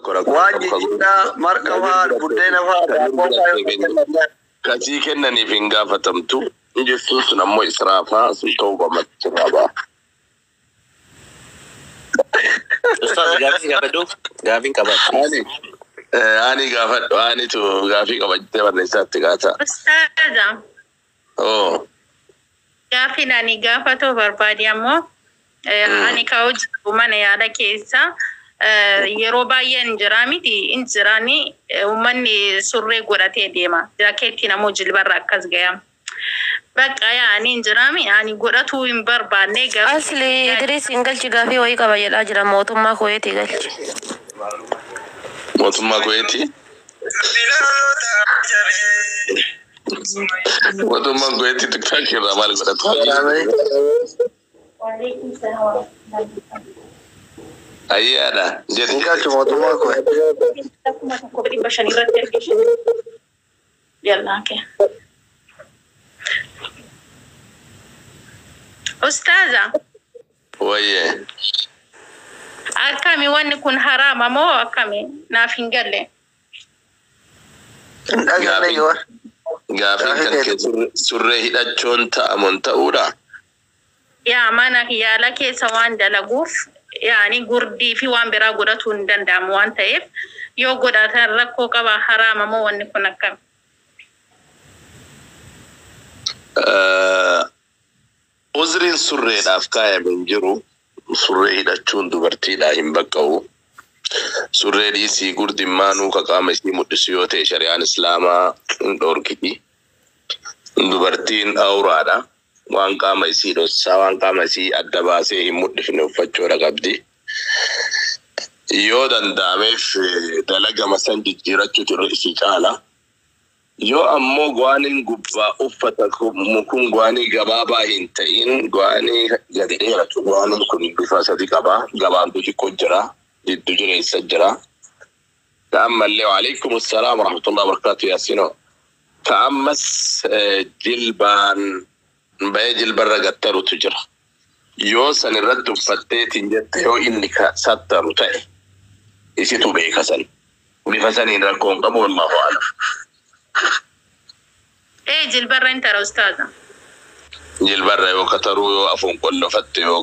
واجدنا مركبها بدينا فا كاتي كنني فينغا فتمتو جسوس نمو إسرافا سنتوبة مترابا أستاذ غافين كبات أني غافت وأني تو غافي كبات تبرنيسات تغاتا أستاذ غافين أني غافتو بربادي أمو أني كوج ومن يالا كيسا yeroo baay'ee injiraamiti injiraani ummanni surree godhatee deema jaakeetti namoo jilbarra akkas gaya bakka yaani injiraami ani godhatu hin barbaanne gar asli Idris ingalchi gaafii wayii qaba jedhaa jira mootummaa Kuweetii galchi mootummaa Kuweetii mootummaa Kuweetii tiktok irraa maal godhatu Waalaikum salaam أيانا جديد كاتو موضوع كويس يلا كي أستاذة ويه أكمي وان يكون حرام مو أكمي نافين قال لي غافين كان سره هداچون تا امونتا اورا يا مانا يا لك سوان دلغوف يعني غردي في وان برا غدتون دندام وان تايف يو غداتن ركو كبا حرام مو ون كنا كم عذرين سره دافكا من جرو سره دچون دبرتي لا يمبقو سره دي سي غردي مانو كقامسي مدسيوته شريعه الاسلام دوركي دبرتين اورادا وان قام يسير سوان قام يسي الدباسي مدفن فجورا قبدي يودن دامف دلقا مثلا جيرتو ترئيسي تعالى يو أمو غوانين قبا أفتك مكون غواني غبابا هنتين غواني غديرة غوانين كن بفاسة غبا دوجي كجرا دوجي سجرا تأمل لي وعليكم السلام ورحمة الله وبركاته يا سينو تأمس جلبان بيجل برا قتلوا تجرى يوصل الرد فتيت جت يو إنك ستر تاي يسيتو بيكسن بفسن إن ركون قبول الله أعلم إيه جل برا أنت يا أستاذة جل برا يو كترو يو أفون كله فت يو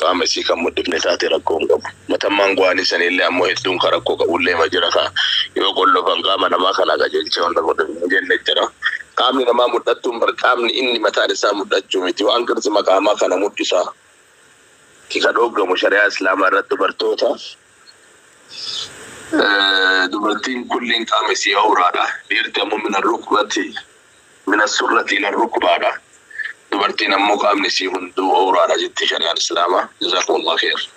كامسي كمدفن تاتي ركون قبول متمن قواني سن اللي أمو هدون كركو قبول لي مجرى يو كله فنقام أنا ما خلا جل شون ركون جل جرى كامل ما مدتهم بركامل إني متى رسا مدتهم متي وأنكر سما كاما كان مدسا كي كدوغ مشاريع إسلام رد برتوتا دبرتين كلين كامسي أورادا بيرتمو من الركبة من السرة إلى الركبة دبرتين أمو كامسي هندو أورادا جت شريعة الإسلام جزاكم الله خير.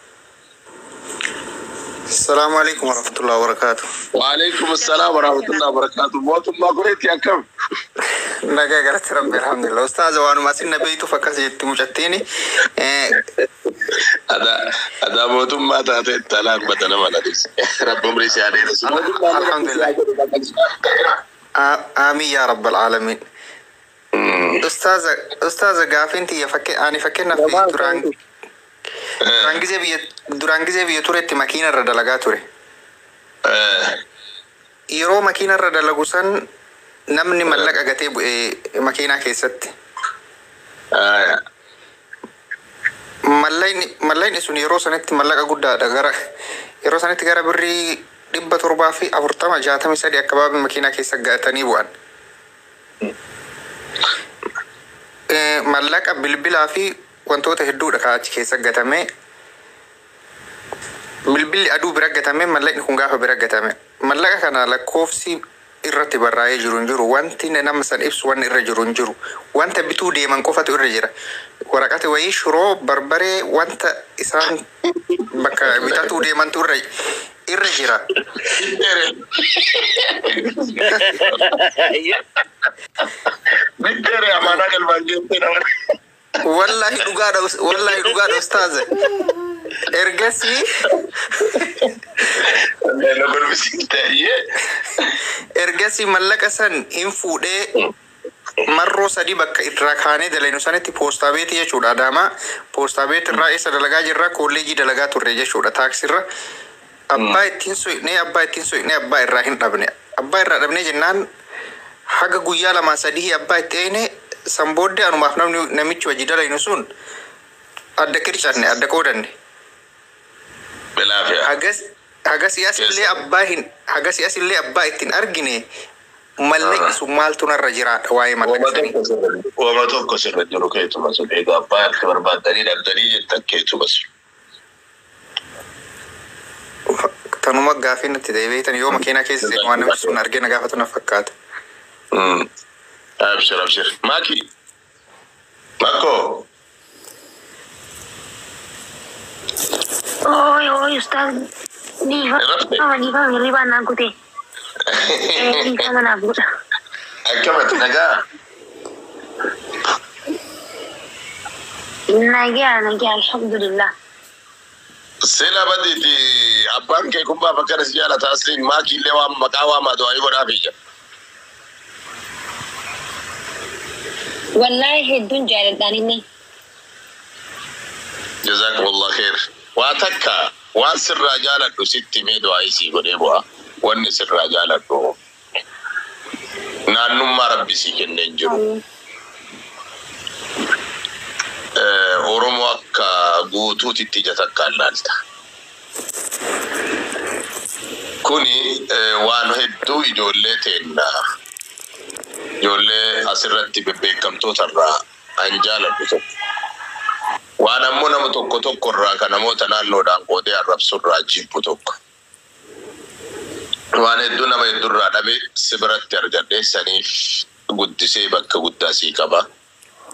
السلام عليكم ورحمة الله وبركاته. وعليكم السلام ورحمة الله وبركاته. موتم ما قلت يا كم. نجا قلت ربي الحمد لله. أستاذ وأنا ما سين بيتو فكاس يتمجتيني. هذا موتم ما تأتي التلان بدنا ما ندرس. رب مريسي عليه رسول. الحمد لله. آمين يا رب العالمين. أستاذ قافنتي أنا فكرنا في تران. durangizee biyya turetti makiina irra dalagaa ture. Yeroo makiina irra dalagu san namni mallaqa gatee bu'ee makiinaa keessatti. Mallayni sun yeroo sanatti mallaqa guddaadha yeroo sanatti gara birrii 740-63 akka baabii makiinaa keessa gatanii bu'an. Mallaqa bilbilaa fi wantoota hedduudha kaachi keessa gatame bilbilli aduu bira gatame mallaqni kun gaafa bira gatame mallaqa kana lakkoofsi irratti barraa'ee jiru wanti nama san ibsu wanni irra jiru wanta bituu deeman qofatu irra jira waraqati wayii shuroo barbaree wanta isaan bakka bitatu deemantu irra jira. Bitere amana kalbaan jettee nama. والله لقاد أستاذ إرجسي لا بالمسكتة إرجسي ملك أسن إنفوده مرة سدي بك إدراكانه دلنا سنتي بوستا بيت يا شودا داما بوستا بيت الرئيس دلقا جرا كوليجي دلقا ترجع شودا تاكسيرا abbaa ittiin soyne abbaa irraa hin dhabne abbaa irraa dhabne jennaan haga guyyaa lama sadii abbaa itti eene san booddee anumaaf namichi wajji dalaynu sun adda qircanne adda qoodanne hagas asillee abbaa ittiin argine mallaqni sun maaltu narra jiraadha waa'ee mallaqsanii wama tokko sirra jiru keetuma sun egaa abbaa akka barbaaddanii dhabdanii jettan keetuma sun tanuma gaafii natti ta'e beektan yoo makiinaa keessa seenu waan namichi sun argee na gaafatu na fakkaata. Abshir. Mako. Oi, Ustaz. Diva, riba nanku te. Diva na buta. Akamat naga. Naga, alhamdulillah. Sela baditi abban ke kumba bakar sijala tasrin maki lewa makawa ma do ayi goda bija. Wallahi hedun jaaladani ne. Jazakumullah khair. Wa takka wa sirra jaaladu sitti me do ayi si gode bo wanni sirra jaaladu. Naannummaa rabbi si kenneen jiru. Oromoo akka guutuutitti ija takkaan laalta. Kuni waan hedduu ijoollee teennaa ijoollee asirratti bebbeekamtoota irraa an jaaladhu tokko. Waan ammoo nama tokko irraa kan namoota naannoodhaan qoodee arrabsu irraa jibbu tokko. Waan hedduu nama hedduu irraa dhabe si biratti argadhee saniif guddisee bakka guddaa sii qaba.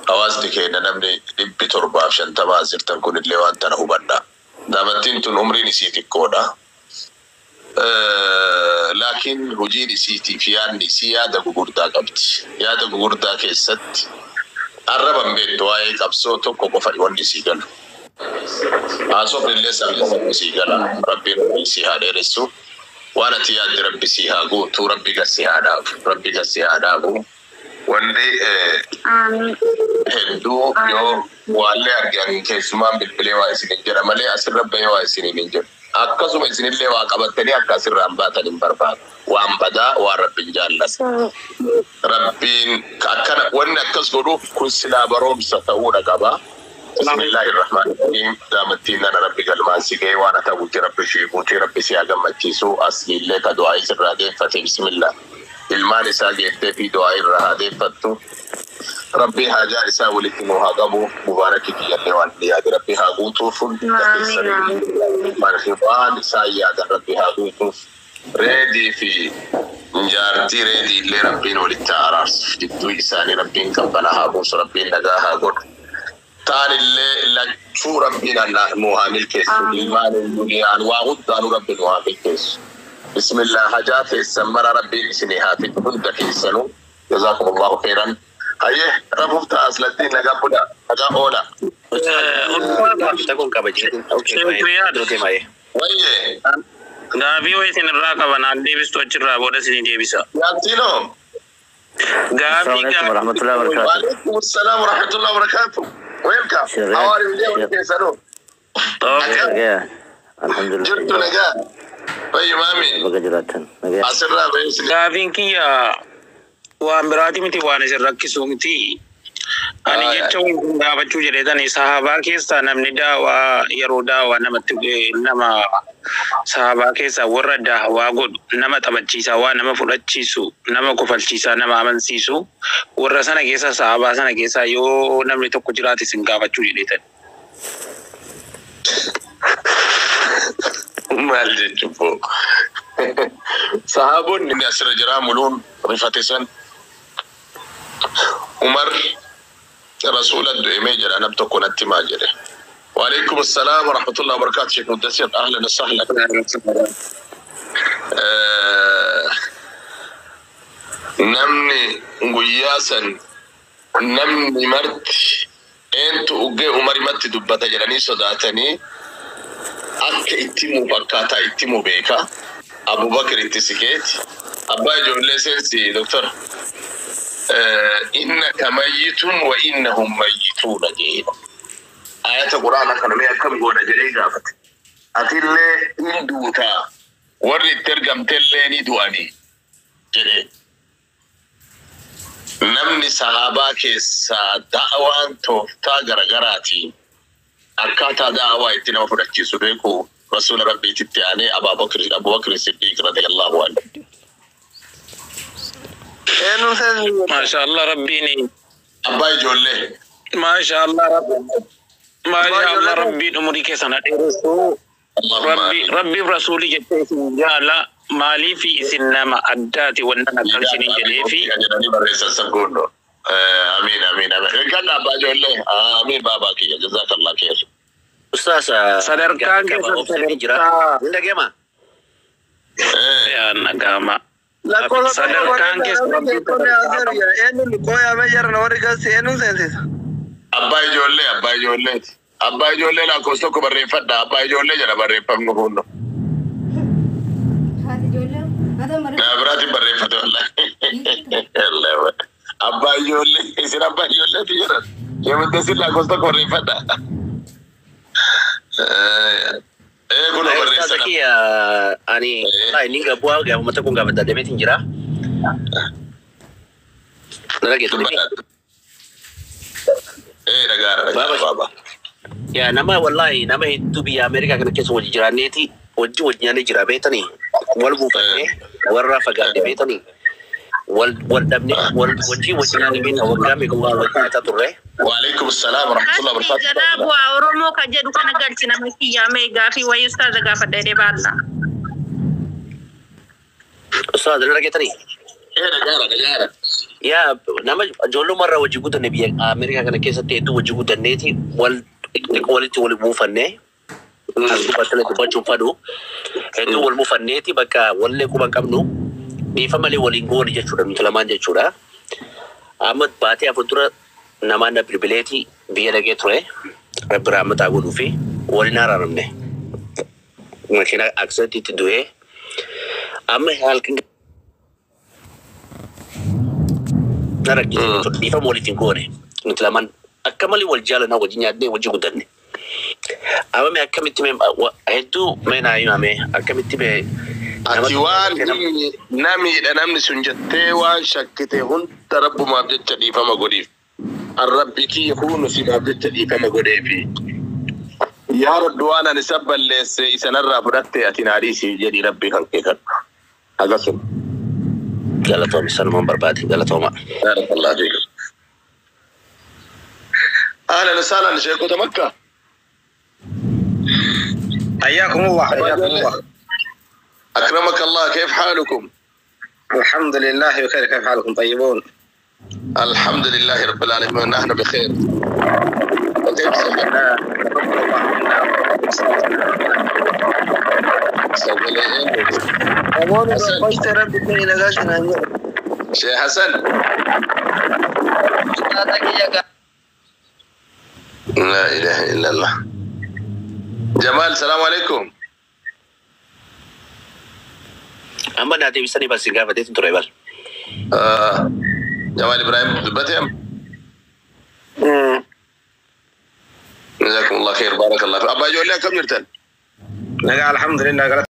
Hawaasni keenya namni 750 asirtan kunillee waan tana hubadha. Daamattiin tun umriin isii xiqqoodha. Laakiin hojiin isiitii fi yaadni isii yaada gugurdaa qabdi. Yaada gugurdaa keessatti arraban beektu waa'ee qabsoo tokko qofa wanni isii galu. Haasofnillee sabni isii gala. Rabbiin isii haa dheeressu. Waan ati yaaddi rabbi isii haa guutuu rabbi gassi haa dhaabu. Rabbi gassi haa dhaabu. Wanni hedduu yoo waallee argan keessumaan bilbilee waa isinin jedha malee asirra bahee waa isinin hin jedhu. Akkasuma isinillee waa qabattanii akka asirraan baatan hin barbaadu. Waan badaa waan rabbiin jaallata. Rabbiin akkana wanni akkas godhuuf kun silaa baroomsa ta'uudha qaba. Bismillahirrahmanirrahim. Daamattiin nana rabbi galmaan si ga'ee waan ta'uuti rabbi shiikuuti rabbi si haa gammachiisu asliillee ka du'aa isirraa deeffate bismillah. Ilmaan isaa geettee fi du'aa irraa haa deeffattu. Rabbi haajaa isaa walitti nuu haa qabu. Mubaarakii kiyyallee waan yaade rabbi haa guutuuf. Waan isaa yaadan rabbi haa guutuuf. Reedii fi njaartii reedii illee rabbiin walitti haa araarsu. Jidduu isaanii rabbiin qabbana haa buusu. Rabbiin nagaa haa godhu. Taanillee lachuu rabbiin nuu haa milkeessu. Ilmaan ilmuudhaan waa hundaanuu rabbi nuu haa milkeessu. بسم الله حاجات السمرة ربي سنيهات كنت كيسنو جزاكم الله خيرا. هيه رفضت أصلتين لقابنا أجابولا. تكون كبجي. ويه. Gaafi waytiin irraa qaban deebistu achirraa booda isin deebisa. Yaatino. Gaafi Waalaikum assalam wa rahmatullahi wa barakatuh. Welcome. How are you doing? Kesano. Okay. Alhamdulillah. Jirtu nagaa. Bayu mami. Asirraa bayisi. Gaafiin kiyya waan biraati miti waan isin rakkisu miti. Ani jechuun gaafachuu jedheetani sahabaa keessaa namni daawaa yeroo daawaa nama sahabaa keessaa warra daawaa godhu nama taphachiisaa waa nama fudhachiisu nama kufalchiisaa nama amansiisu warra sana keessa sahabaa sana keessa yoo namni tokko jiraate isin gaafachuu jedheetani. Maal jechuun sahaboonni asirra jiraa muluun rifatisan Umar رسول الدعمة جل أنا بتكون التماجرة. وعليكم السلام ورحمة الله وبركاته شيخ مدثر أهلا وسهلا. نمني قياسا نمني مرت أنت أوجي عمر مرت دبته جلني صداتني أك إتيمو بكاتا إتيمو بيكا أبو بكر إتسكت أبا جولسنسي دكتور إنك ميت وإنهم ميتون جيد. آيات القرآن كانوا كم قولنا جري قافت. أتلي إندوتا ورد ترجم تلي ندواني جري نمني صحابة كيسا دعوان توفتا غرغراتي أكاتا دعوة اتنا فرقي سبيكو رسول ربي تتعني أبو بكر الصديق رضي الله عنه ما شاء الله ربيني أباي جولي ما شاء الله ربي أمري كسنة ربي رسولي جالا مالي في سنما أداتي وننا كالسنين جليفي آمين كان أبا جولي آمين بابا كي جزاك الله خير Ustaz, sadarkan hijrah. Tidak gimana? Ya nagama. sadarkan ke Abbaa ijoollee lakkoofsa tokko barreeffadha. Abbaa ijoollee jedha barreeffamnu hundi. Naa biraatiin barreeffate wallahi. Abbaa ijoollee isin abbaa ijoolleeti jedhan. Yeemantee isin lakkoofsa tokko barreeffadha. Kun barreessa. Ani ini nggak buah, nggak mau aku nggak beda debet injera. Nara gitu nih. Baba. Ya nama wallahi nama itu bi Amerika kan kesu wajib jiraneti wajibnya nih jira beta nih. Wal bukan warra faga beta nih. Wal dabni wal wajibnya nih bin awak kami kau wajib kita turre. Waalaikumsalam warahmatullahi wabarakatuh. Jala buah Oromo kaja duka nagalci na miki ya mega fi wayu ustaz daga fadda de balla. Ustaz nara kita nih. Negara. Ya nama jolo marra wajib kita nih bi Amerika kan kesu itu wajib kita nih wal quality wal mufanne aku batale ko bacu fadu itu wal mufanne ti baka walle ko bakamnu di family wal ingoni je chura mutlaman je chura amat bati afutura namanda pribileti biya ge tre rabra mata gulu fi wal nararamne makina accept it duwe amma halkin naraki di family ingoni mutlaman akamali wal jala na wajinya de waji gudanne ama me akamiti me hedu me na yima me akamiti be atiwan nami da namni sunjatte wa shakkite hun tarabbu ma bitta di fama godi arrabbiki yakunu fi ma bitta di fama godi fi ya radwana ni sabballe se isanarra budatte atinari si jadi rabbi kan ke kan agasun galato salman barbati galato ma barakallahu fik أهلا وسهلا شيخ مكة حياكم الله أكرمك الله كيف حالكم؟ الحمد لله بخير كيف حالكم طيبون؟ الحمد لله رب العالمين نحن بخير شيخ حسن لا إله إلا الله جمال السلام عليكم أما نادي بسني بس إنك بديت تريبال جمال إبراهيم بتهم جزاكم الله خير بارك الله فيك أبا جولي كم يرتل الحمد لله